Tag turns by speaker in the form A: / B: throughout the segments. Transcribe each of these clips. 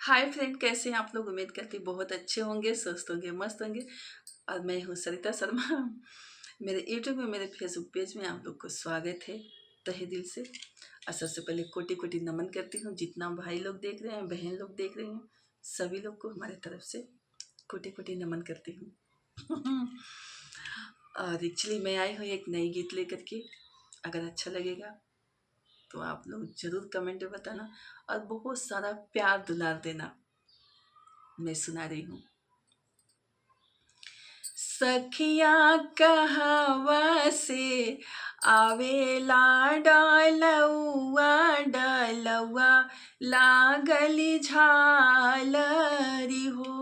A: Hi friend, कैसे हैं आप लोग। उम्मीद करती बहुत अच्छे होंगे, स्वस्थ होंगे, मस्त होंगे। और मैं हूँ सरिता शर्मा। मेरे यूट्यूब में, मेरे फेसबुक पेज में आप लोग को स्वागत है तहे दिल से। और सबसे पहले कोटि कोटि नमन करती हूँ। जितना भाई लोग देख रहे हैं, बहन लोग देख रहे हैं, सभी लोग को हमारे तरफ से कोटि कोटि नमन करती हूँ। और एक्चुअली मैं आई हूँ एक नई गीत लेकर के। अगर अच्छा लगेगा तो आप लोग ज़रूर कमेंट में बताना और बहुत सारा प्यार दुलार देना। मैं सुना रही हूँ। सखिया कहवा से आवेला डालौआ डालौआ लागली झालरी हो।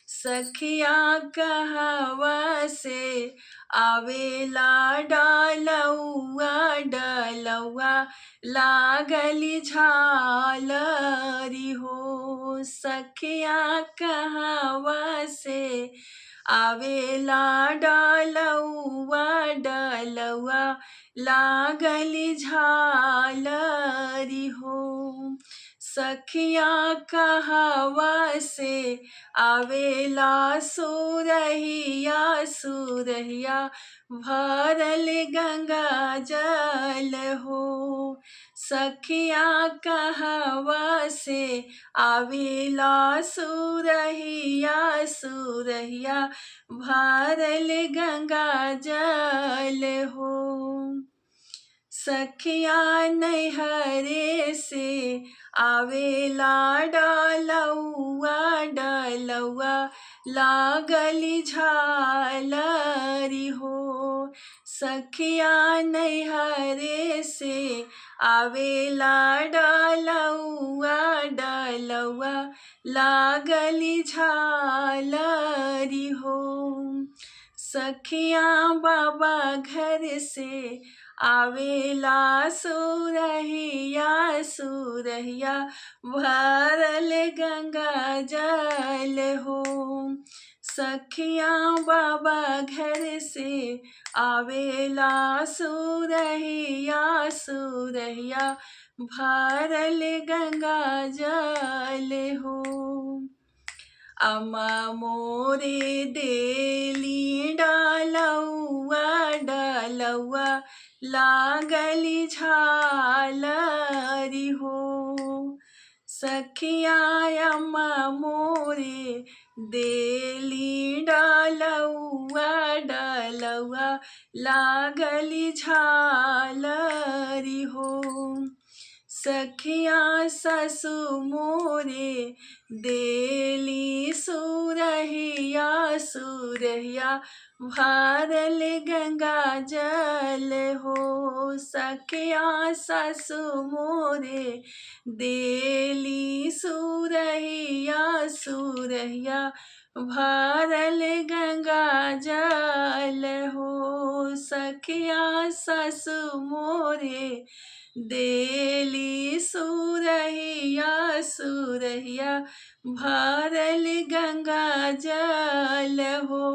A: सखिया कहवा से आवेला डालौआ डालौआ लागली झालरी हो। सखिया कहवा से आवेला डालौआ डालौआ लागली झालरी हो। सखिया कहवा से आवेला सुरहिया सुरहिया भरल गंगा जल हो। सखिया कहवा से आवेला सुरहिया सुरहिया भरल गंगा जल हो। सखिया नैहरे से आवेला डालौआ डालौआ लागली झालरी हो। सखिया नैहरे से आवेला डालौआ डालौआ लागली झालरी हो। सखिया बाबा घर से आवेला सुरहिया सुरहिया भरल गंगा जल हो। सखिया बाबा घर से आवेला सुरहिया सुरहिया भरल गंगा जल हो। अम्मा मोरे देली डालौआ डालौआ लागली झालरी हो। सखिया अम्मा मोरे देली डालौआ डालौआ लागली झालरी हो। सखिया ससु मोरे देली सुरहिया सुरहिया भरल गंगा जल हो। सखिया ससु मोरे देली सुरहिया सुरहिया भरल गंगा जल हो। सखिया ससु मोरे देली सुरहिया सुरहिया भरल गंगा जल हो।